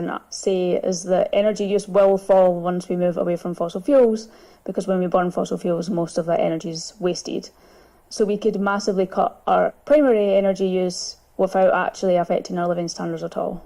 didn't say is that energy use will fall once we move away from fossil fuels, because when we burn fossil fuels, most of that energy is wasted. So we could massively cut our primary energy use without actually affecting our living standards at all.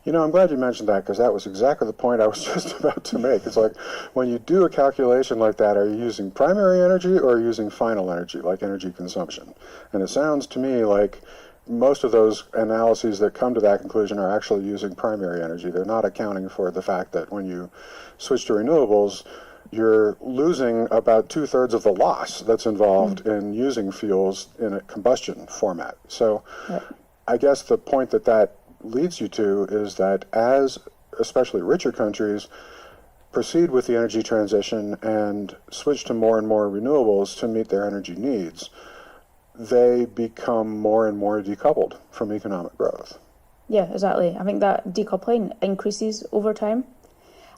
I'm glad you mentioned that, because that was exactly the point I was just about to make. It's like, when you do a calculation like that, are you using primary energy or are you using final energy, like energy consumption? And it sounds to me like most of those analyses that come to that conclusion are actually using primary energy. They're not accounting for the fact that when you switch to renewables, you're losing about 2/3 of the loss that's involved in using fuels in a combustion format. So I guess the point that leads you to is that as especially richer countries proceed with the energy transition and switch to more and more renewables to meet their energy needs, they become more and more decoupled from economic growth. Yeah, exactly. I think that decoupling increases over time.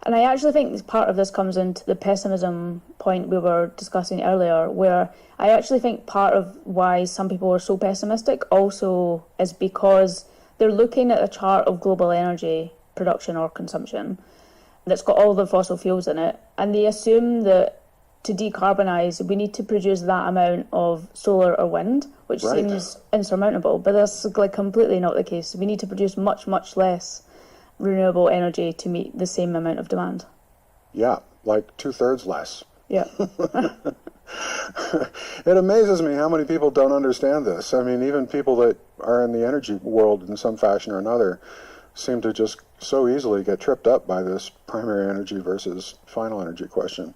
And I actually think part of this comes into the pessimism point we were discussing earlier, where I actually think part of why some people are so pessimistic also is because they're looking at a chart of global energy production or consumption that's got all the fossil fuels in it, and they assume that to decarbonise, we need to produce that amount of solar or wind, which seems insurmountable, but that's completely not the case. We need to produce much, much less renewable energy to meet the same amount of demand. Yeah, like 2/3 less. Yeah. It amazes me how many people don't understand this. I mean, even people that are in the energy world in some fashion or another seem to just so easily get tripped up by this primary energy versus final energy question.